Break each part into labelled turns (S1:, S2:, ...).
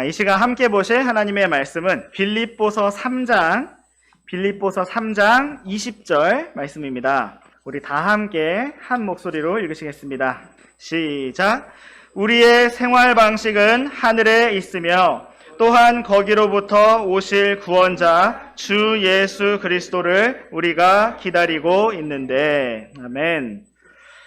S1: 이 시간 함께 보실 하나님의 말씀은 빌립보서 3장 20절 말씀입니다. 우리 다 함께 한 목소리로 읽으시겠습니다. 시작. 우리의 생활 방식은 하늘에 있으며 또한 거기로부터 오실 구원자 주 예수 그리스도를 우리가 기다리고 있는데. 아멘.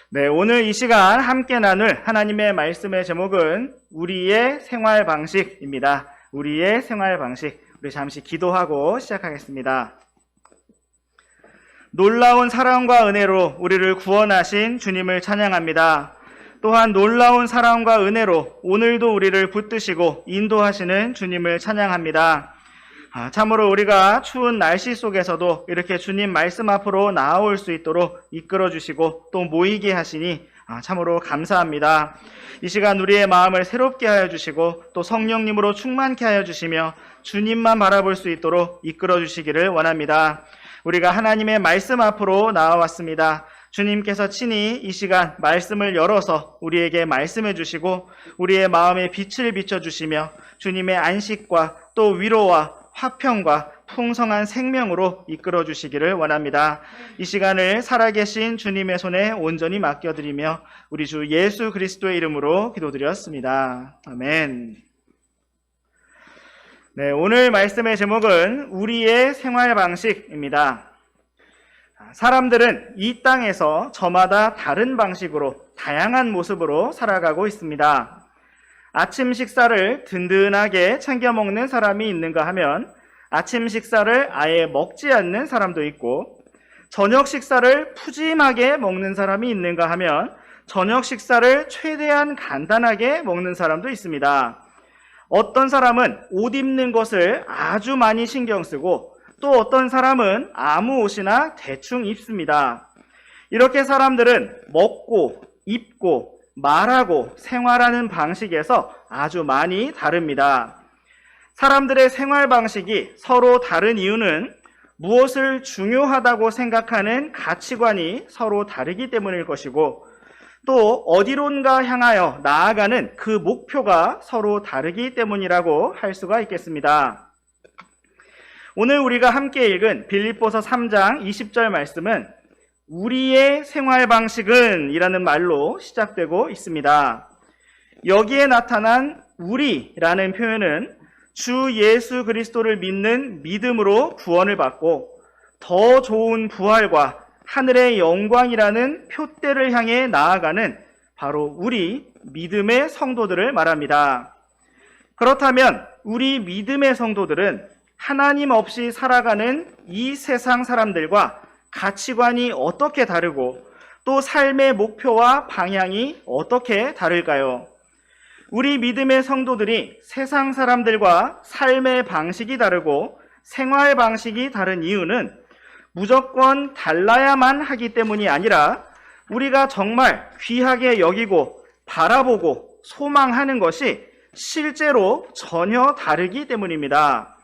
S1: 네, 오늘 이 시간 함께 나눌 하나님의 말씀의 제목은 우리의 생활 방식입니다. 우리의 생활 방식. 우리 잠시 기도하고 시작하겠습니다. 놀라운 사랑과 은혜로 우리를 구원하신 주님을 찬양합니다. 또한 놀라운 사랑과 은혜로 오늘도 우리를 붙드시고 인도하시는 주님을 찬양합니다. 참으로 우리가 추운 날씨 속에서도 이렇게 주님 말씀 앞으로 나아올 수 있도록 이끌어 주시고 또 모이게 하시니 참으로 감사합니다. 이 시간 우리의 마음을 새롭게 하여 주시고 또 성령님으로 충만케 하여 주시며 주님만 바라볼 수 있도록 이끌어 주시기를 원합니다. 우리가 하나님의 말씀 앞으로 나와왔습니다. 주님께서 친히 이 시간 말씀을 열어서 우리에게 말씀해 주시고 우리의 마음에 빛을 비춰주시며 주님의 안식과 또 위로와 화평과 풍성한 생명으로 이끌어 주시기를 원합니다. 이 시간을 살아계신 주님의 손에 온전히 맡겨드리며 우리 주 예수 그리스도의 이름으로 기도드렸습니다. 아멘. 네, 오늘 말씀의 제목은 우리의 생활 방식입니다. 사람들은 이 땅에서 저마다 다른 방식으로 다양한 모습으로 살아가고 있습니다. 아침 식사를 든든하게 챙겨 먹는 사람이 있는가 하면 아침 식사를 아예 먹지 않는 사람도 있고 저녁 식사를 푸짐하게 먹는 사람이 있는가 하면 저녁 식사를 최대한 간단하게 먹는 사람도 있습니다. 어떤 사람은 옷 입는 것을 아주 많이 신경 쓰고 또 어떤 사람은 아무 옷이나 대충 입습니다. 이렇게 사람들은 먹고 입고 말하고 생활하는 방식에서 아주 많이 다릅니다. 사람들의 생활 방식이 서로 다른 이유는 무엇을 중요하다고 생각하는 가치관이 서로 다르기 때문일 것이고 또 어디론가 향하여 나아가는 그 목표가 서로 다르기 때문이라고 할 수가 있겠습니다. 오늘 우리가 함께 읽은 빌립보서 3장 20절 말씀은 우리의 생활 방식은 이라는 말로 시작되고 있습니다. 여기에 나타난 우리라는 표현은 주 예수 그리스도를 믿는 믿음으로 구원을 받고 더 좋은 부활과 하늘의 영광이라는 표대를 향해 나아가는 바로 우리 믿음의 성도들을 말합니다. 그렇다면 우리 믿음의 성도들은 하나님 없이 살아가는 이 세상 사람들과 가치관이 어떻게 다르고 또 삶의 목표와 방향이 어떻게 다를까요? 우리 믿음의 성도들이 세상 사람들과 삶의 방식이 다르고 생활 방식이 다른 이유는 무조건 달라야만 하기 때문이 아니라 우리가 정말 귀하게 여기고 바라보고 소망하는 것이 실제로 전혀 다르기 때문입니다.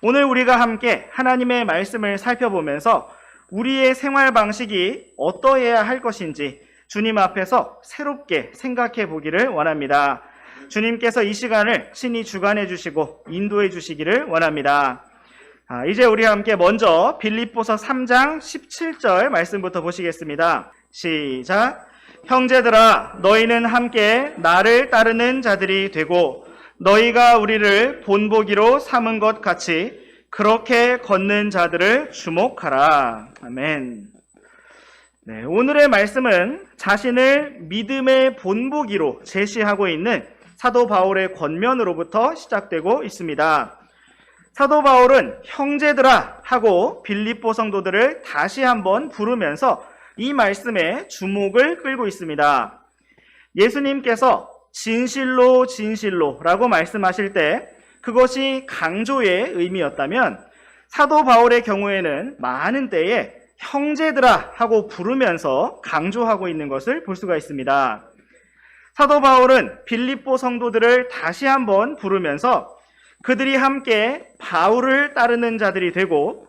S1: 오늘 우리가 함께 하나님의 말씀을 살펴보면서 우리의 생활 방식이 어떠해야 할 것인지 주님 앞에서 새롭게 생각해 보기를 원합니다. 주님께서 이 시간을 친히 주관해 주시고 인도해 주시기를 원합니다. 이제 우리 함께 먼저 빌립보서 3장 17절 말씀부터 보시겠습니다. 시작. 형제들아 너희는 함께 나를 따르는 자들이 되고 너희가 우리를 본보기로 삼은 것 같이 그렇게 걷는 자들을 주목하라. 아멘. 네, 오늘의 말씀은 자신을 믿음의 본보기로 제시하고 있는 사도 바울의 권면으로부터 시작되고 있습니다. 사도 바울은 형제들아 하고 빌립보 성도들을 다시 한번 부르면서 이 말씀에 주목을 끌고 있습니다. 예수님께서 진실로 진실로라고 말씀하실 때 그것이 강조의 의미였다면 사도 바울의 경우에는 많은 때에 형제들아 하고 부르면서 강조하고 있는 것을 볼 수가 있습니다. 사도 바울은 빌립보 성도들을 다시 한번 부르면서 그들이 함께 바울을 따르는 자들이 되고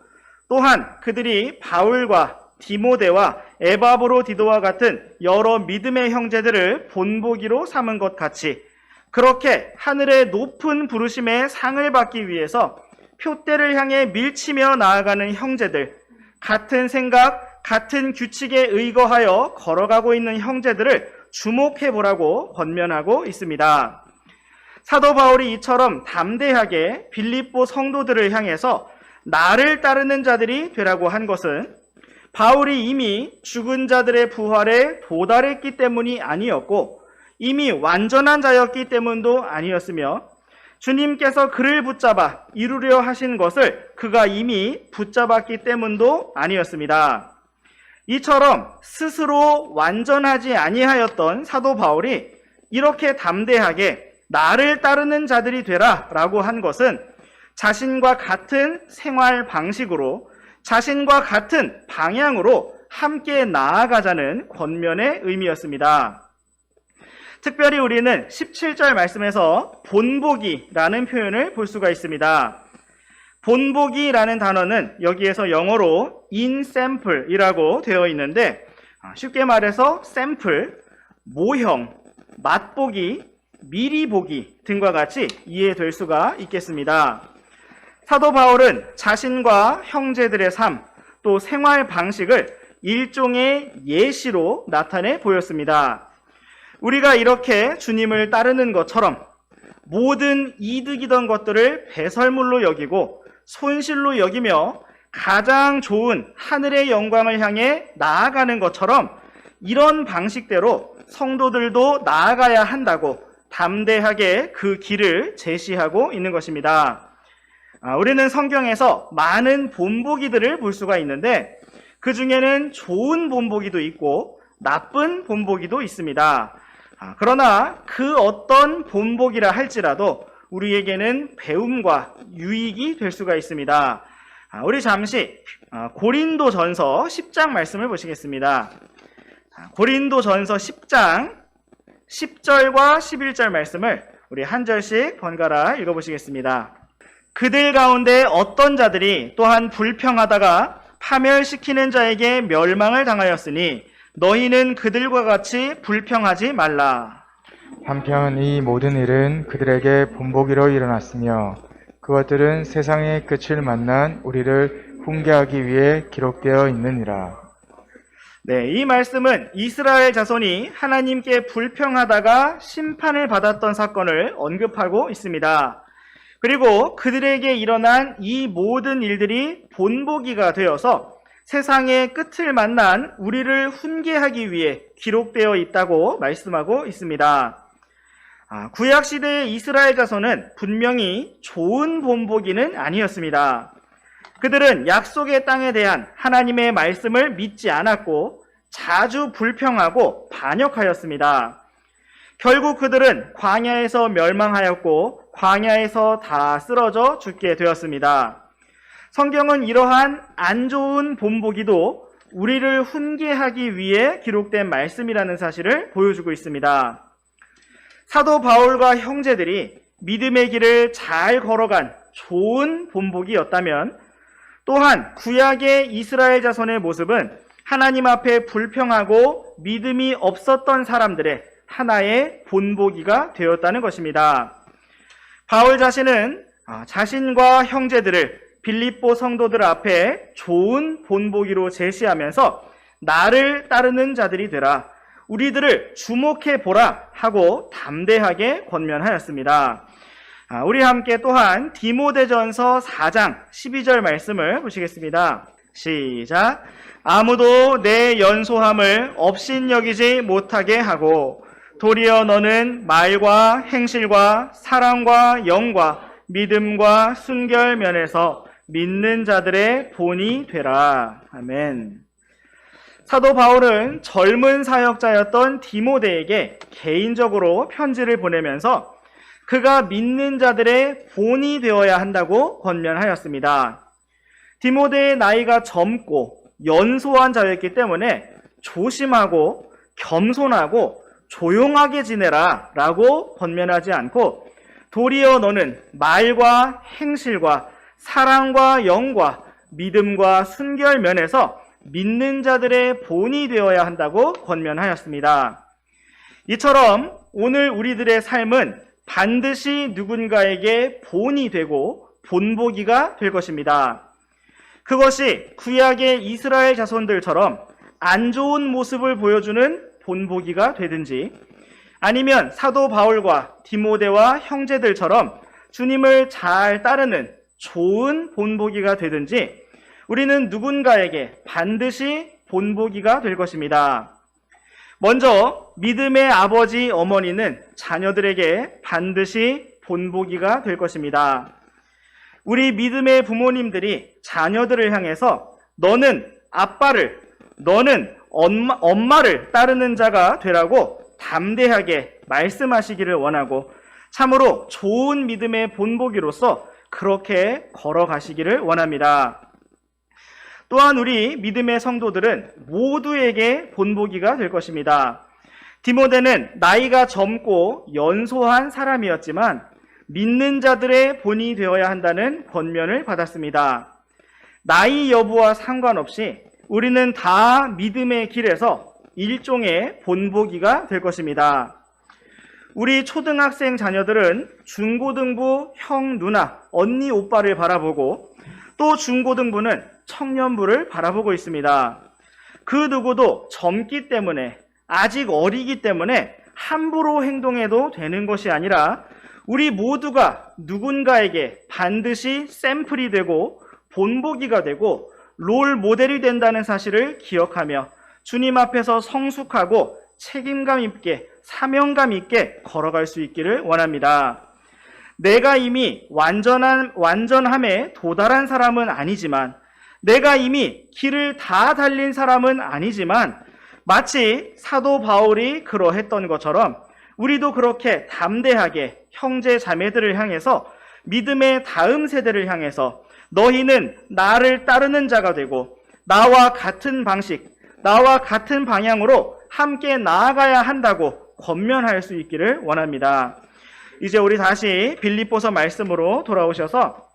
S1: 또한 그들이 바울과 디모데와 에바브로디도와 같은 여러 믿음의 형제들을 본보기로 삼은 것 같이 그렇게 하늘의 높은 부르심의 상을 받기 위해서 표대를 향해 밀치며 나아가는 형제들, 같은 생각, 같은 규칙에 의거하여 걸어가고 있는 형제들을 주목해 보라고 권면하고 있습니다. 사도 바울이 이처럼 담대하게 빌립보 성도들을 향해서 나를 따르는 자들이 되라고 한 것은 바울이 이미 죽은 자들의 부활에 도달했기 때문이 아니었고 이미 완전한 자였기 때문도 아니었으며 주님께서 그를 붙잡아 이루려 하신 것을 그가 이미 붙잡았기 때문도 아니었습니다. 이처럼 스스로 완전하지 아니하였던 사도 바울이 이렇게 담대하게 나를 따르는 자들이 되라 라고 한 것은 자신과 같은 생활 방식으로 자신과 같은 방향으로 함께 나아가자는 권면의 의미였습니다. 특별히 우리는 17절 말씀에서 본보기라는 표현을 볼 수가 있습니다. 본보기라는 단어는 여기에서 영어로 in sample이라고 되어 있는데 쉽게 말해서 샘플, 모형, 맛보기, 미리 보기 등과 같이 이해될 수가 있겠습니다. 사도 바울은 자신과 형제들의 삶, 또 생활 방식을 일종의 예시로 나타내 보였습니다. 우리가 이렇게 주님을 따르는 것처럼 모든 이득이던 것들을 배설물로 여기고 손실로 여기며 가장 좋은 하늘의 영광을 향해 나아가는 것처럼 이런 방식대로 성도들도 나아가야 한다고 담대하게 그 길을 제시하고 있는 것입니다. 우리는 성경에서 많은 본보기들을 볼 수가 있는데 그 중에는 좋은 본보기도 있고 나쁜 본보기도 있습니다. 그러나 그 어떤 본보기라 할지라도 우리에게는 배움과 유익이 될 수가 있습니다. 우리 잠시 고린도전서 10장 말씀을 보시겠습니다. 고린도전서 10장 10절과 11절 말씀을 우리 한 절씩 번갈아 읽어보시겠습니다. 그들 가운데 어떤 자들이 또한 불평하다가 파멸시키는 자에게 멸망을 당하였으니 너희는 그들과 같이 불평하지 말라.
S2: 한편 이 모든 일은 그들에게 본보기로 일어났으며 그것들은 세상의 끝을 만난 우리를 훈계하기 위해 기록되어 있느니라.
S1: 네, 이 말씀은 이스라엘 자손이 하나님께 불평하다가 심판을 받았던 사건을 언급하고 있습니다. 그리고 그들에게 일어난 이 모든 일들이 본보기가 되어서 세상의 끝을 만난 우리를 훈계하기 위해 기록되어 있다고 말씀하고 있습니다. 구약시대의 이스라엘 자손은 분명히 좋은 본보기는 아니었습니다. 그들은 약속의 땅에 대한 하나님의 말씀을 믿지 않았고 자주 불평하고 반역하였습니다. 결국 그들은 광야에서 멸망하였고 광야에서 다 쓰러져 죽게 되었습니다. 성경은 이러한 안 좋은 본보기도 우리를 훈계하기 위해 기록된 말씀이라는 사실을 보여주고 있습니다. 사도 바울과 형제들이 믿음의 길을 잘 걸어간 좋은 본보기였다면 또한 구약의 이스라엘 자손의 모습은 하나님 앞에 불평하고 믿음이 없었던 사람들의 하나의 본보기가 되었다는 것입니다. 바울 자신은 자신과 형제들을 빌립보 성도들 앞에 좋은 본보기로 제시하면서 나를 따르는 자들이 되라, 우리들을 주목해 보라 하고 담대하게 권면하였습니다. 우리 함께 또한 디모데전서 4장 12절 말씀을 보시겠습니다. 시작. 아무도 내 연소함을 업신여기지 못하게 하고 도리어 너는 말과 행실과 사랑과 영과 믿음과 순결 면에서 믿는 자들의 본이 되라. 아멘. 사도 바울은 젊은 사역자였던 디모데에게 개인적으로 편지를 보내면서 그가 믿는 자들의 본이 되어야 한다고 권면하였습니다. 디모데의 나이가 젊고 연소한 자였기 때문에 조심하고 겸손하고 조용하게 지내라 라고 권면하지 않고 도리어 너는 말과 행실과 사랑과 영과 믿음과 순결 면에서 믿는 자들의 본이 되어야 한다고 권면하였습니다. 이처럼 오늘 우리들의 삶은 반드시 누군가에게 본이 되고 본보기가 될 것입니다. 그것이 구약의 이스라엘 자손들처럼 안 좋은 모습을 보여주는 본보기가 되든지, 아니면 사도 바울과 디모데와 형제들처럼 주님을 잘 따르는 좋은 본보기가 되든지, 우리는 누군가에게 반드시 본보기가 될 것입니다. 먼저 믿음의 아버지 어머니는 자녀들에게 반드시 본보기가 될 것입니다. 우리 믿음의 부모님들이 자녀들을 향해서 너는 아빠를, 너는 엄마를 따르는 자가 되라고 담대하게 말씀하시기를 원하고, 참으로 좋은 믿음의 본보기로서 그렇게 걸어가시기를 원합니다. 또한 우리 믿음의 성도들은 모두에게 본보기가 될 것입니다. 디모데는 나이가 젊고 연소한 사람이었지만 믿는 자들의 본이 되어야 한다는 권면을 받았습니다. 나이 여부와 상관없이 우리는 다 믿음의 길에서 일종의 본보기가 될 것입니다. 우리 초등학생 자녀들은 중고등부 형, 누나, 언니, 오빠를 바라보고, 또 중고등부는 청년부를 바라보고 있습니다. 그 누구도 젊기 때문에, 아직 어리기 때문에 함부로 행동해도 되는 것이 아니라 우리 모두가 누군가에게 반드시 샘플이 되고 본보기가 되고 롤 모델이 된다는 사실을 기억하며 주님 앞에서 성숙하고 책임감 있게, 사명감 있게 걸어갈 수 있기를 원합니다. 내가 이미 완전함에 도달한 사람은 아니지만, 내가 이미 길을 다 달린 사람은 아니지만, 마치 사도 바울이 그러했던 것처럼 우리도 그렇게 담대하게 형제 자매들을 향해서, 믿음의 다음 세대를 향해서 너희는 나를 따르는 자가 되고 나와 같은 방식, 나와 같은 방향으로 함께 나아가야 한다고 권면할 수 있기를 원합니다. 이제 우리 다시 빌립보서 말씀으로 돌아오셔서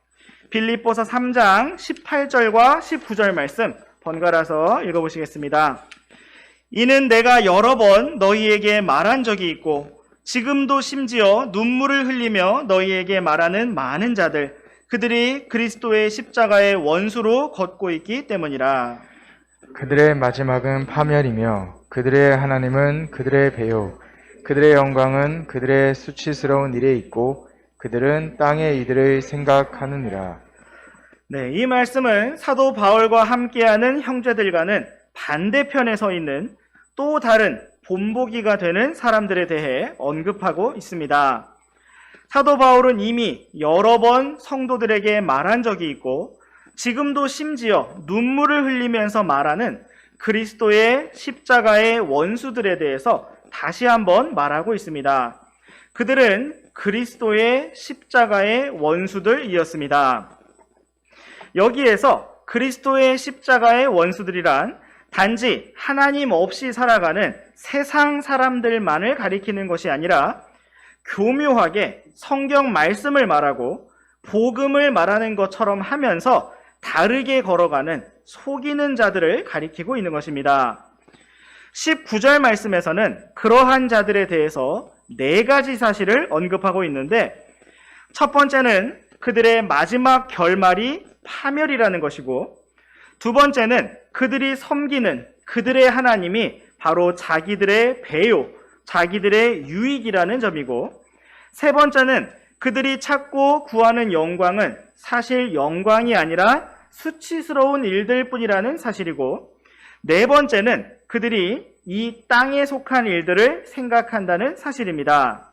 S1: 빌립보서 3장 18절과 19절 말씀 번갈아서 읽어보시겠습니다. 이는 내가 여러 번 너희에게 말한 적이 있고 지금도 심지어 눈물을 흘리며 너희에게 말하는 많은 자들, 그들이 그리스도의 십자가의 원수로 걷고 있기 때문이라.
S2: 그들의 마지막은 파멸이며 그들의 하나님은 그들의 배요, 그들의 영광은 그들의 수치스러운 일에 있고 그들은 땅의 이들을 생각하느니라.
S1: 네, 이 말씀은 사도 바울과 함께하는 형제들과는 반대편에 서 있는 또 다른 본보기가 되는 사람들에 대해 언급하고 있습니다. 사도 바울은 이미 여러 번 성도들에게 말한 적이 있고 지금도 심지어 눈물을 흘리면서 말하는 그리스도의 십자가의 원수들에 대해서 다시 한번 말하고 있습니다. 그들은 그리스도의 십자가의 원수들이었습니다. 여기에서 그리스도의 십자가의 원수들이란 단지 하나님 없이 살아가는 세상 사람들만을 가리키는 것이 아니라 교묘하게 성경 말씀을 말하고 복음을 말하는 것처럼 하면서 다르게 걸어가는 속이는 자들을 가리키고 있는 것입니다. 19절 말씀에서는 그러한 자들에 대해서 4가지 사실을 언급하고 있는데, 첫 번째는 그들의 마지막 결말이 파멸이라는 것이고, 두 번째는 그들이 섬기는 그들의 하나님이 바로 자기들의 배요, 자기들의 유익이라는 점이고, 세 번째는 그들이 찾고 구하는 영광은 사실 영광이 아니라 수치스러운 일들 뿐이라는 사실이고, 네 번째는 그들이 이 땅에 속한 일들을 생각한다는 사실입니다.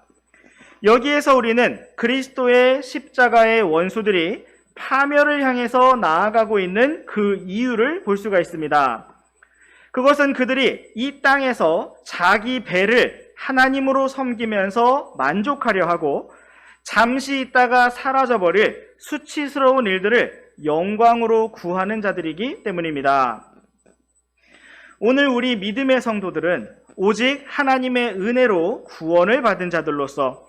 S1: 여기에서 우리는 그리스도의 십자가의 원수들이 파멸을 향해서 나아가고 있는 그 이유를 볼 수가 있습니다. 그것은 그들이 이 땅에서 자기 배를 하나님으로 섬기면서 만족하려 하고 잠시 있다가 사라져버릴 수치스러운 일들을 영광으로 구하는 자들이기 때문입니다. 오늘 우리 믿음의 성도들은 오직 하나님의 은혜로 구원을 받은 자들로서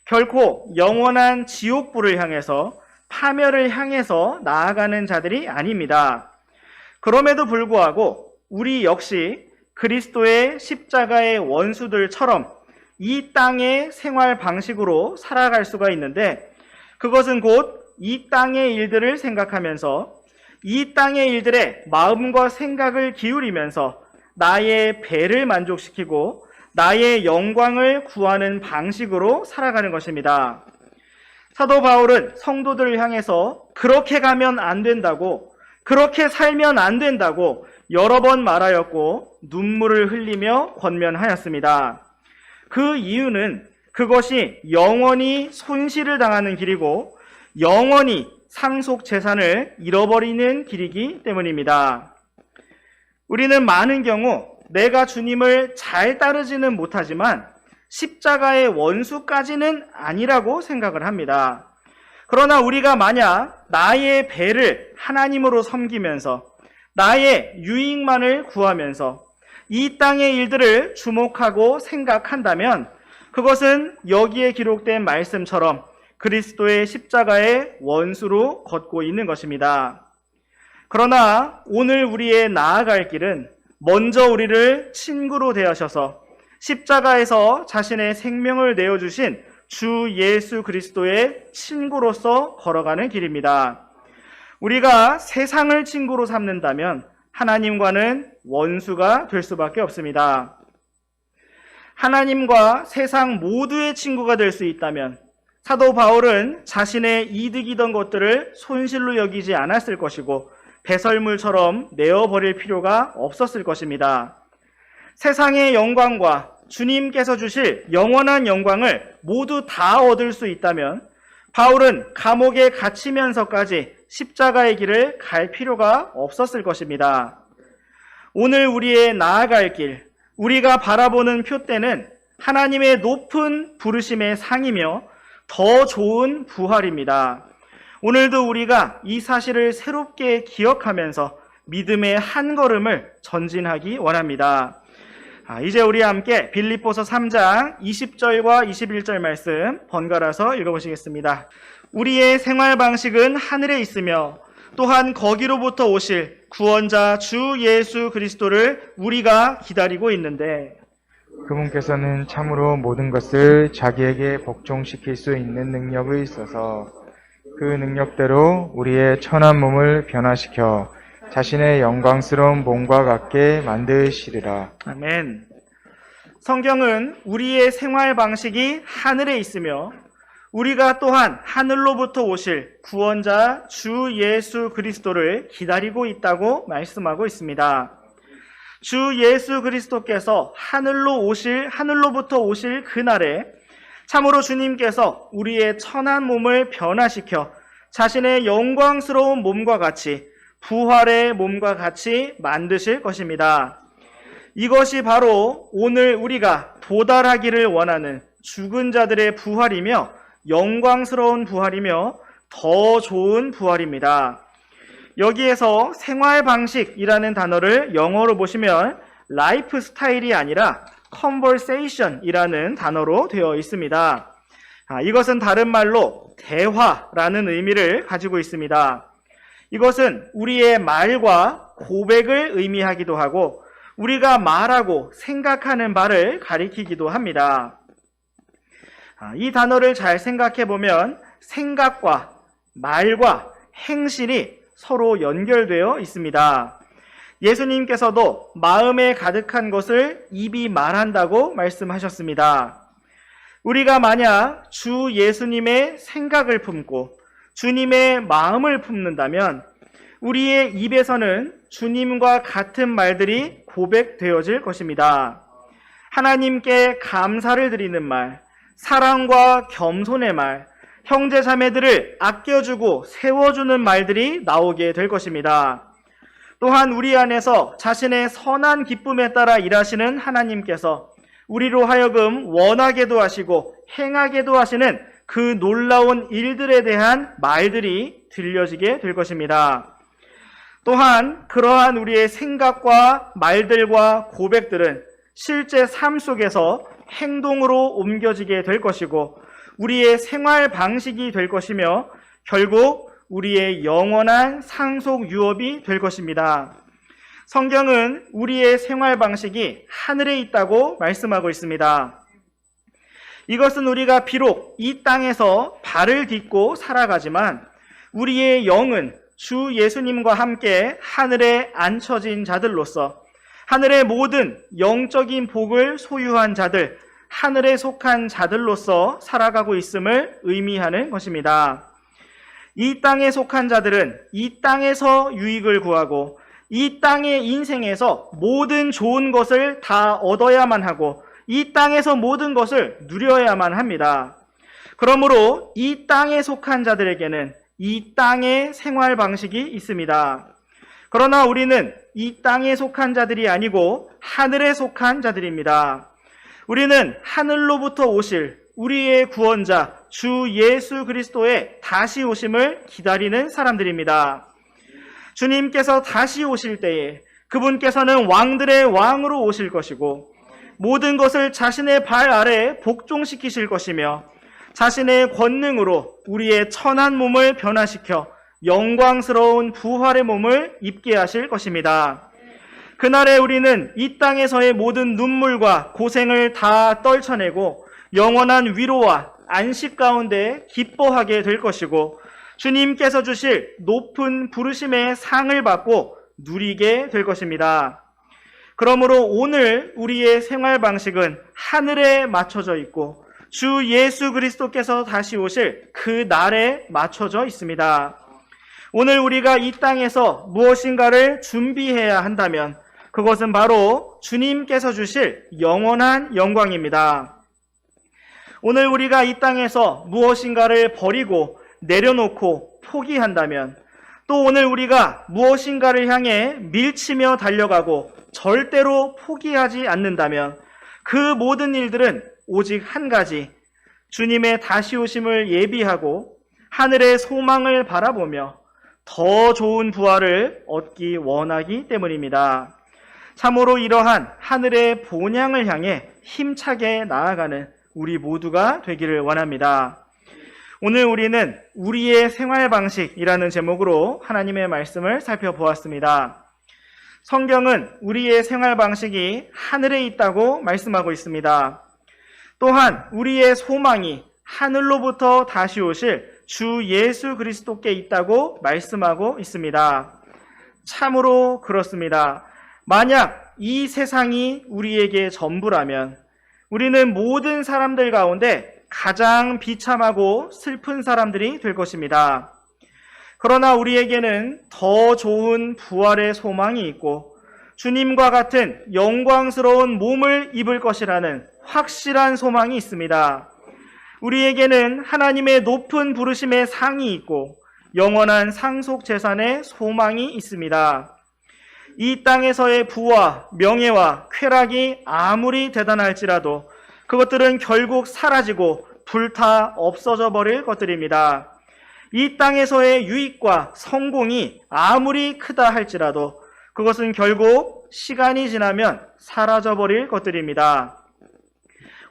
S1: 결코 영원한 지옥불을 향해서 파멸을 향해서 나아가는 자들이 아닙니다. 그럼에도 불구하고 우리 역시 그리스도의 십자가의 원수들처럼 이 땅의 생활 방식으로 살아갈 수가 있는데, 그것은 곧 이 땅의 일들을 생각하면서 이 땅의 일들에 마음과 생각을 기울이면서 나의 배를 만족시키고 나의 영광을 구하는 방식으로 살아가는 것입니다. 사도 바울은 성도들을 향해서 그렇게 가면 안 된다고, 그렇게 살면 안 된다고 여러 번 말하였고 눈물을 흘리며 권면하였습니다. 그 이유는 그것이 영원히 손실을 당하는 길이고 영원히 상속 재산을 잃어버리는 길이기 때문입니다. 우리는 많은 경우 내가 주님을 잘 따르지는 못하지만 십자가의 원수까지는 아니라고 생각을 합니다. 그러나 우리가 만약 나의 배를 하나님으로 섬기면서 나의 유익만을 구하면서 이 땅의 일들을 주목하고 생각한다면 그것은 여기에 기록된 말씀처럼 그리스도의 십자가의 원수로 걷고 있는 것입니다. 그러나 오늘 우리의 나아갈 길은 먼저 우리를 친구로 대하셔서 십자가에서 자신의 생명을 내어주신 주 예수 그리스도의 친구로서 걸어가는 길입니다. 우리가 세상을 친구로 삼는다면 하나님과는 원수가 될 수밖에 없습니다. 하나님과 세상 모두의 친구가 될 수 있다면 사도 바울은 자신의 이득이던 것들을 손실로 여기지 않았을 것이고 배설물처럼 내어버릴 필요가 없었을 것입니다. 세상의 영광과 주님께서 주실 영원한 영광을 모두 다 얻을 수 있다면 바울은 감옥에 갇히면서까지 십자가의 길을 갈 필요가 없었을 것입니다. 오늘 우리의 나아갈 길, 우리가 바라보는 표대는 하나님의 높은 부르심의 상이며 더 좋은 부활입니다. 오늘도 우리가 이 사실을 새롭게 기억하면서 믿음의 한 걸음을 전진하기 원합니다. 이제 우리 함께 빌립보서 3장 20절과 21절 말씀 번갈아서 읽어보시겠습니다. 우리의 생활 방식은 하늘에 있으며 또한 거기로부터 오실 구원자 주 예수 그리스도를 우리가 기다리고 있는데
S2: 그분께서는 참으로 모든 것을 자기에게 복종시킬 수 있는 능력이 있어서 그 능력대로 우리의 천한 몸을 변화시켜 자신의 영광스러운 몸과 같게 만드시리라.
S1: 아멘. 성경은 우리의 생활 방식이 하늘에 있으며 우리가 또한 하늘로부터 오실 구원자 주 예수 그리스도를 기다리고 있다고 말씀하고 있습니다. 주 예수 그리스도께서 하늘로부터 오실 그날에 참으로 주님께서 우리의 천한 몸을 변화시켜 자신의 영광스러운 몸과 같이 부활의 몸과 같이 만드실 것입니다. 이것이 바로 오늘 우리가 도달하기를 원하는 죽은 자들의 부활이며 영광스러운 부활이며 더 좋은 부활입니다. 여기에서 생활 방식이라는 단어를 영어로 보시면 라이프 스타일이 아니라 conversation이라는 단어로 되어 있습니다. 이것은 다른 말로 대화라는 의미를 가지고 있습니다. 이것은 우리의 말과 고백을 의미하기도 하고 우리가 말하고 생각하는 바를 가리키기도 합니다. 이 단어를 잘 생각해 보면 생각과 말과 행실이 서로 연결되어 있습니다. 예수님께서도 마음에 가득한 것을 입이 말한다고 말씀하셨습니다. 우리가 만약 주 예수님의 생각을 품고 주님의 마음을 품는다면 우리의 입에서는 주님과 같은 말들이 고백되어질 것입니다. 하나님께 감사를 드리는 말, 사랑과 겸손의 말, 형제 자매들을 아껴주고 세워주는 말들이 나오게 될 것입니다. 또한 우리 안에서 자신의 선한 기쁨에 따라 일하시는 하나님께서 우리로 하여금 원하게도 하시고 행하게도 하시는 그 놀라운 일들에 대한 말들이 들려지게 될 것입니다. 또한 그러한 우리의 생각과 말들과 고백들은 실제 삶 속에서 행동으로 옮겨지게 될 것이고 우리의 생활 방식이 될 것이며 결국 우리의 영원한 상속 유업이 될 것입니다. 성경은 우리의 생활 방식이 하늘에 있다고 말씀하고 있습니다. 이것은 우리가 비록 이 땅에서 발을 딛고 살아가지만 우리의 영은 주 예수님과 함께 하늘에 앉혀진 자들로서 하늘의 모든 영적인 복을 소유한 자들, 하늘에 속한 자들로서 살아가고 있음을 의미하는 것입니다. 이 땅에 속한 자들은 이 땅에서 유익을 구하고 이 땅의 인생에서 모든 좋은 것을 다 얻어야만 하고 이 땅에서 모든 것을 누려야만 합니다. 그러므로 이 땅에 속한 자들에게는 이 땅의 생활 방식이 있습니다. 그러나 우리는 이 땅에 속한 자들이 아니고 하늘에 속한 자들입니다. 우리는 하늘로부터 오실 우리의 구원자 주 예수 그리스도의 다시 오심을 기다리는 사람들입니다. 주님께서 다시 오실 때에 그분께서는 왕들의 왕으로 오실 것이고 모든 것을 자신의 발 아래에 복종시키실 것이며 자신의 권능으로 우리의 천한 몸을 변화시켜 영광스러운 부활의 몸을 입게 하실 것입니다. 그날에 우리는 이 땅에서의 모든 눈물과 고생을 다 떨쳐내고 영원한 위로와 안식 가운데 기뻐하게 될 것이고 주님께서 주실 높은 부르심의 상을 받고 누리게 될 것입니다. 그러므로 오늘 우리의 생활 방식은 하늘에 맞춰져 있고 주 예수 그리스도께서 다시 오실 그 날에 맞춰져 있습니다. 오늘 우리가 이 땅에서 무엇인가를 준비해야 한다면 그것은 바로 주님께서 주실 영원한 영광입니다. 오늘 우리가 이 땅에서 무엇인가를 버리고 내려놓고 포기한다면 또 오늘 우리가 무엇인가를 향해 밀치며 달려가고 절대로 포기하지 않는다면 그 모든 일들은 오직 한 가지, 주님의 다시 오심을 예비하고 하늘의 소망을 바라보며 더 좋은 부활을 얻기 원하기 때문입니다. 참으로 이러한 하늘의 본향을 향해 힘차게 나아가는 우리 모두가 되기를 원합니다. 오늘 우리는 우리의 생활 방식이라는 제목으로 하나님의 말씀을 살펴보았습니다. 성경은 우리의 생활 방식이 하늘에 있다고 말씀하고 있습니다. 또한 우리의 소망이 하늘로부터 다시 오실 주 예수 그리스도께 있다고 말씀하고 있습니다. 참으로 그렇습니다. 만약 이 세상이 우리에게 전부라면 우리는 모든 사람들 가운데 가장 비참하고 슬픈 사람들이 될 것입니다. 그러나 우리에게는 더 좋은 부활의 소망이 있고 주님과 같은 영광스러운 몸을 입을 것이라는 확실한 소망이 있습니다. 우리에게는 하나님의 높은 부르심의 상이 있고 영원한 상속 재산의 소망이 있습니다. 이 땅에서의 부와 명예와 쾌락이 아무리 대단할지라도 그것들은 결국 사라지고 불타 없어져 버릴 것들입니다. 이 땅에서의 유익과 성공이 아무리 크다 할지라도 그것은 결국 시간이 지나면 사라져 버릴 것들입니다.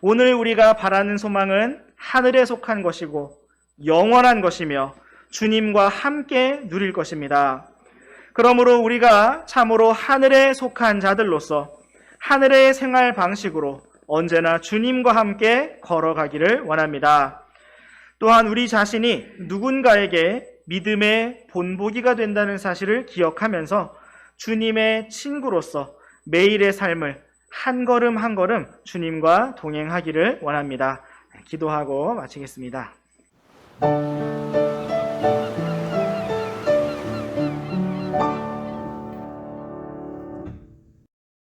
S1: 오늘 우리가 바라는 소망은 하늘에 속한 것이고 영원한 것이며 주님과 함께 누릴 것입니다. 그러므로 우리가 참으로 하늘에 속한 자들로서 하늘의 생활 방식으로 언제나 주님과 함께 걸어가기를 원합니다. 또한 우리 자신이 누군가에게 믿음의 본보기가 된다는 사실을 기억하면서 주님의 친구로서 매일의 삶을 한 걸음 한 걸음 주님과 동행하기를 원합니다. 기도하고 마치겠습니다.